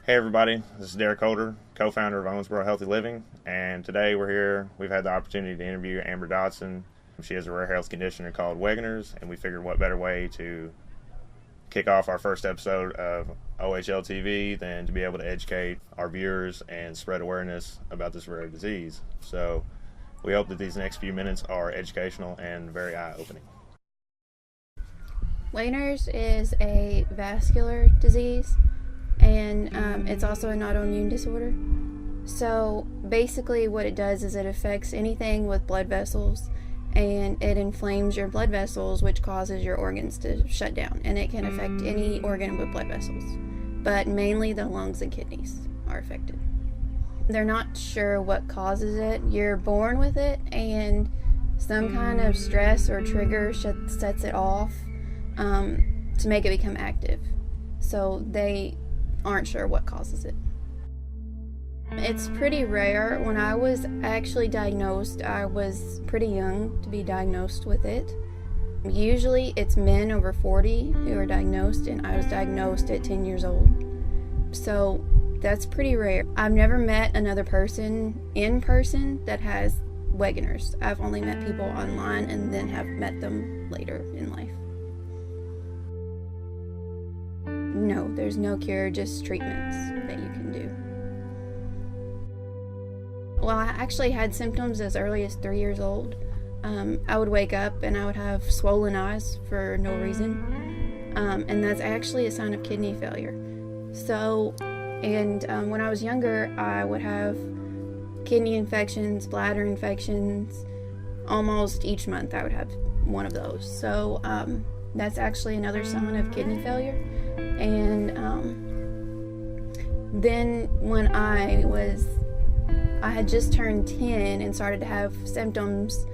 Hey everybody, this is Derek Holder, co-founder of Owensboro Healthy Living, and today we've had the opportunity to interview Amber Dodson. She has a rare health condition called Wegener's, and we figured what better way to kick off our first episode of OHLTV than to be able to educate our viewers and spread awareness about this rare disease. So we hope that these next few minutes are educational and very eye-opening. Wegener's is a vascular disease, and it's also an autoimmune disorder. So basically what it does is it affects anything with blood vessels, and it inflames your blood vessels, which causes your organs to shut down, and it can affect any organ with blood vessels, but mainly the lungs and kidneys are affected. They're not sure what causes it. You're born with it, and some kind of stress or trigger sets it off to make it become active. So they aren't sure what causes it. It's pretty rare. When I was actually diagnosed, I was pretty young to be diagnosed with it. Usually it's men over 40 who are diagnosed, and I was diagnosed at 10 years old. So that's pretty rare. I've never met another person in person that has Wegener's. I've only met people online and then have met them later in life. No, there's no cure, just treatments that you can do. Well, I actually had symptoms as early as 3 years old. I would wake up and I would have swollen eyes for no reason. And that's actually a sign of kidney failure. So, when I was younger, I would have kidney infections, bladder infections. Almost each month I would have one of those. So, that's actually another sign of kidney failure. And then when I had just turned 10 and started to have symptoms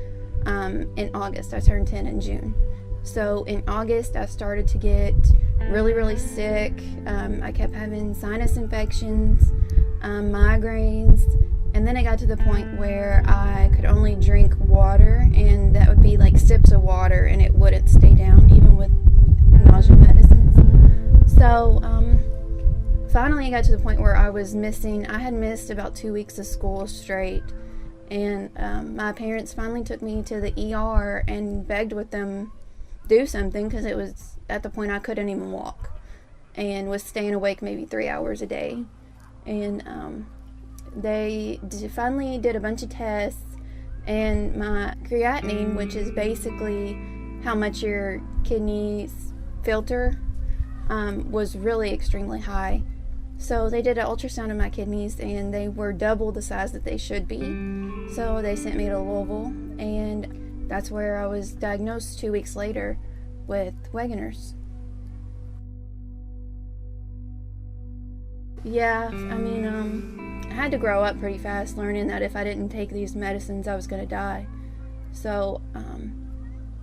in August. I turned 10 in June. So in August, I started to get really, really sick. I kept having sinus infections, migraines, and then it got to the point where I could only drink water, and that would be like sips of water, and it wouldn't stay down, even with nausea medicines. So finally I got to the point where I had missed about 2 weeks of school straight, and my parents finally took me to the ER and begged with them do something, because it was at the point I couldn't even walk and was staying awake maybe 3 hours a day. And they finally did a bunch of tests, and my creatinine, which is basically how much your kidneys filter, was really extremely high. So they did an ultrasound of my kidneys, and they were double the size that they should be. So they sent me to Louisville, and that's where I was diagnosed 2 weeks later with Wegener's. Yeah, I had to grow up pretty fast, learning that if I didn't take these medicines, I was going to die. So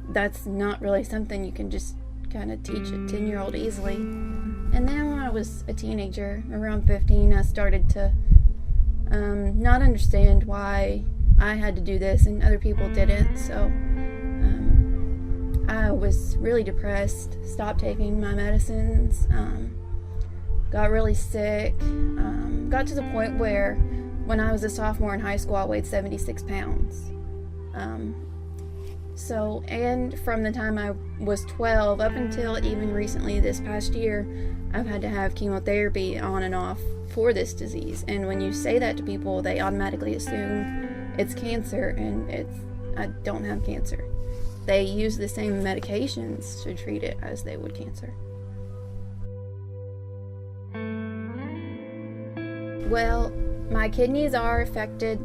that's not really something you can just kind of teach a 10-year-old easily. And then when I was a teenager, around 15, I started to not understand why I had to do this and other people didn't. So I was really depressed, stopped taking my medicines, got really sick, got to the point where when I was a sophomore in high school, I weighed 76 pounds. And from the time I was 12 up until even recently this past year, I've had to have chemotherapy on and off for this disease. And when you say that to people, they automatically assume it's cancer, and I don't have cancer. They use the same medications to treat it as they would cancer. Well, my kidneys are affected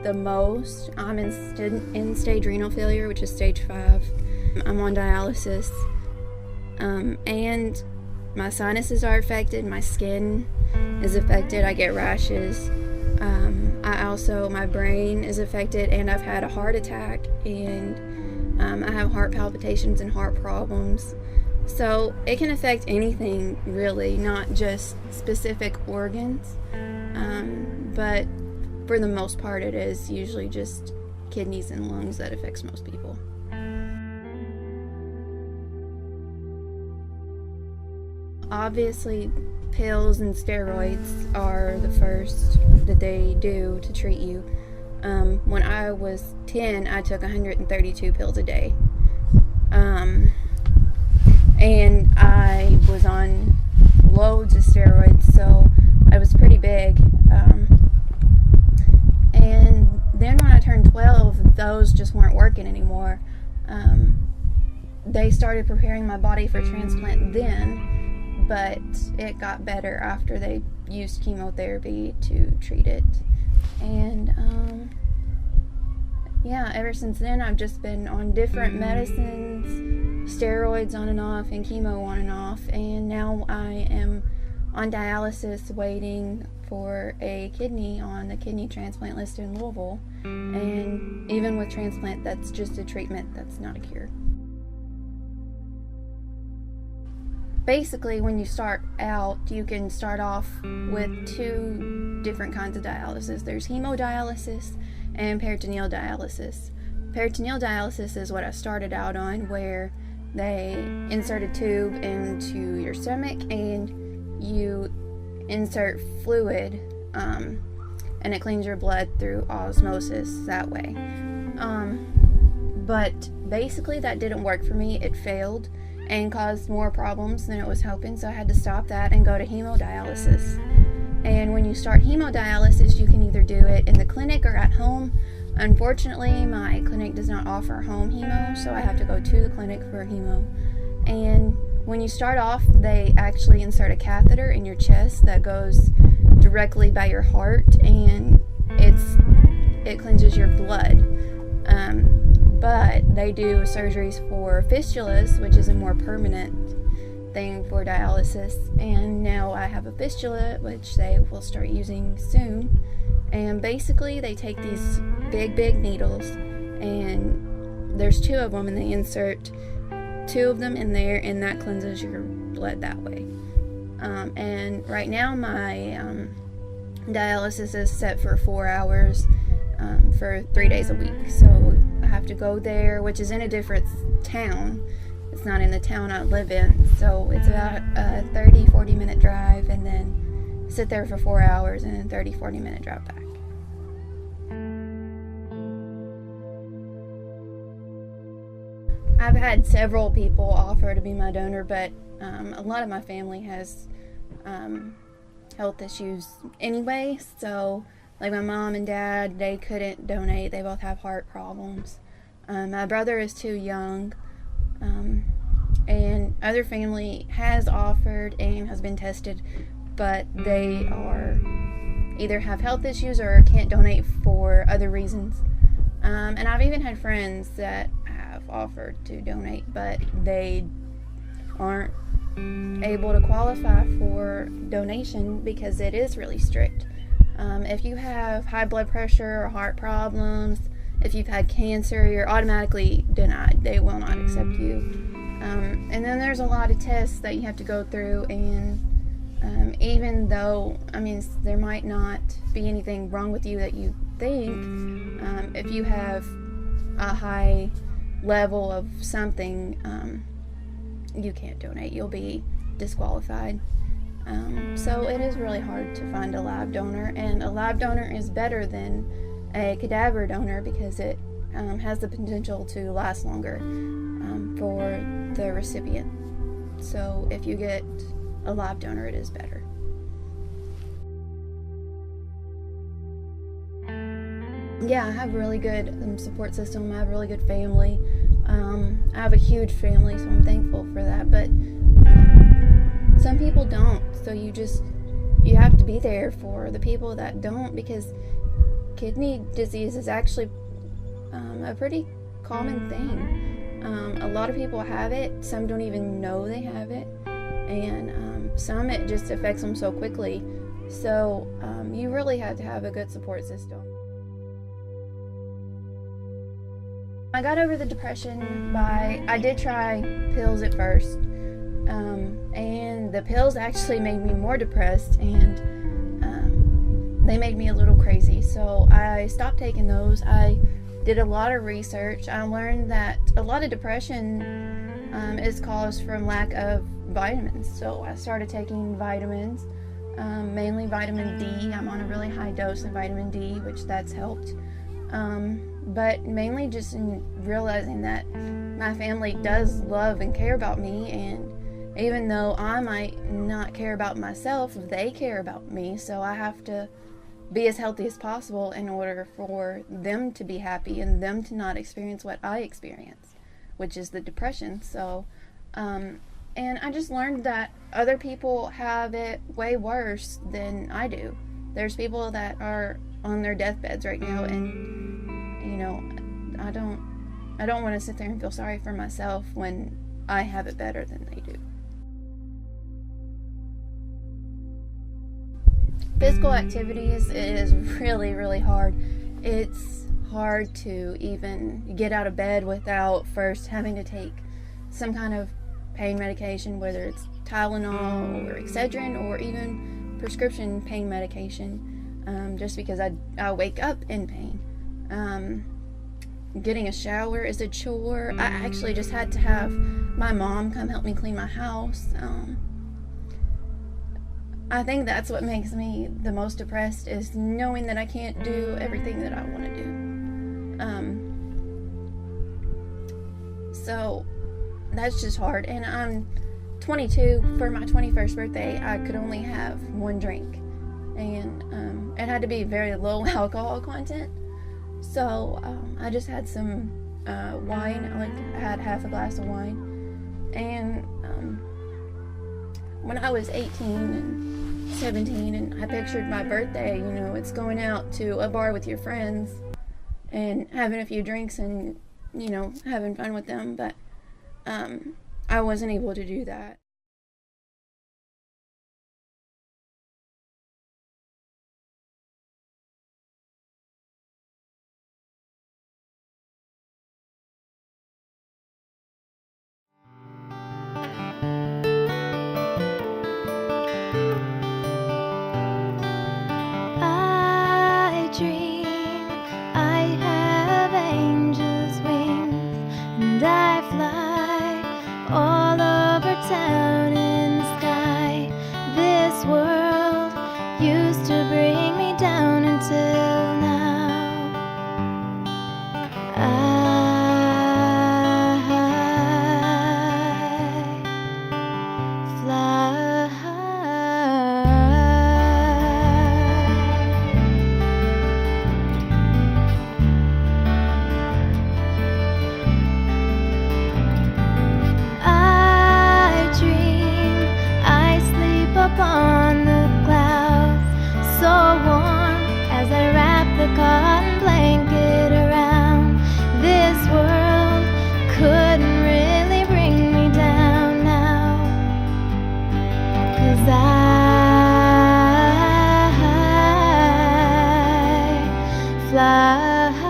the most. I'm in stage renal failure, which is stage 5. I'm on dialysis, and my sinuses are affected. My skin is affected. I get rashes. My brain is affected, and I've had a heart attack, and I have heart palpitations and heart problems. So it can affect anything, really, not just specific organs. But for the most part, it is usually just kidneys and lungs that affects most people. Obviously, pills and steroids are the first that they do to treat you. When I was 10, I took 132 pills a day. And I was on loads of steroids, so I was pretty big. And then when I turned 12, those just weren't working anymore. They started preparing my body for transplant then, but it got better after they used chemotherapy to treat it. And yeah, ever since then I've just been on different medicines, steroids on and off, and chemo on and off, and now I am on dialysis waiting for a kidney on the kidney transplant list in Louisville. And even with transplant, that's just a treatment, that's not a cure. Basically, when you start out, you can start off with 2 different kinds of dialysis. There's hemodialysis and peritoneal dialysis. Peritoneal dialysis is what I started out on, where they insert a tube into your stomach and you insert fluid, and it cleans your blood through osmosis that way. But basically that didn't work for me. It failed and caused more problems than it was helping, so I had to stop that and go to hemodialysis. And when you start hemodialysis, you can either do it in the clinic or at home. Unfortunately, my clinic does not offer home hemo, so I have to go to the clinic for hemo. And when you start off, they actually insert a catheter in your chest that goes directly by your heart, and it cleanses your blood. But they do surgeries for fistulas, which is a more permanent thing for dialysis. And now I have a fistula, which they will start using soon. And basically, they take these big needles, and there's 2 of them, and they insert 2 of them in there, and that cleanses your blood that way. And right now, my dialysis is set for 4 hours for 3 days a week. So I have to go there, which is in a different town. It's not in the town I live in. So it's about a 30-40 minute drive, and then sit there for 4 hours, and then 30-40 minute drive back. I've had several people offer to be my donor, but a lot of my family has health issues anyway. So, like my mom and dad, they couldn't donate. They both have heart problems. My brother is too young. And other family has offered and has been tested, but they are either have health issues or can't donate for other reasons. And I've even had friends that have offered to donate, but they aren't able to qualify for donation because it is really strict. If you have high blood pressure or heart problems, if you've had cancer, you're automatically denied. They will not accept you. And then there's a lot of tests that you have to go through, and even though, there might not be anything wrong with you that you think, if you have a high level of something, you can't donate. You'll be disqualified. So it is really hard to find a live donor, and a live donor is better than a cadaver donor because it has the potential to last longer for the recipient. So if you get a live donor, it is better. Yeah, I have a really good support system. I have a really good family. I have a huge family, so I'm thankful for that. But some people don't, so you have to be there for the people that don't, because kidney disease is actually a pretty common thing. A lot of people have it. Some don't even know they have it, and some it just affects them so quickly. So you really have to have a good support system. I got over the depression I did try pills at first, and the pills actually made me more depressed, and they made me a little crazy. So I stopped taking those. I did a lot of research. I learned that a lot of depression is caused from lack of vitamins. So I started taking vitamins, mainly vitamin D. I'm on a really high dose of vitamin D, which that's helped. But mainly just in realizing that my family does love and care about me, and even though I might not care about myself, they care about me, so I have to be as healthy as possible in order for them to be happy and them to not experience what I experience, which is the depression. So, and I just learned that other people have it way worse than I do. There's people that are on their deathbeds right now, and, you know, I don't want to sit there and feel sorry for myself when I have it better than they do. Physical activities is really, really hard. It's hard to even get out of bed without first having to take some kind of pain medication, whether it's Tylenol or Excedrin or even prescription pain medication, just because I wake up in pain. Getting a shower is a chore. I actually just had to have my mom come help me clean my house. I think that's what makes me the most depressed, is knowing that I can't do everything that I want to do. So that's just hard. And I'm 22. For my 21st birthday, I could only have one drink, and it had to be very low alcohol content. So I just had some wine. I had half a glass of wine. And when I was 18 and 17 and I pictured my birthday, you know, it's going out to a bar with your friends and having a few drinks and, you know, having fun with them, but I wasn't able to do that. Town in the sky. This world used to bring me down until now. I fly high. On the clouds, so warm as I wrap the cotton blanket around. This world couldn't really bring me down now, 'cause I fly high.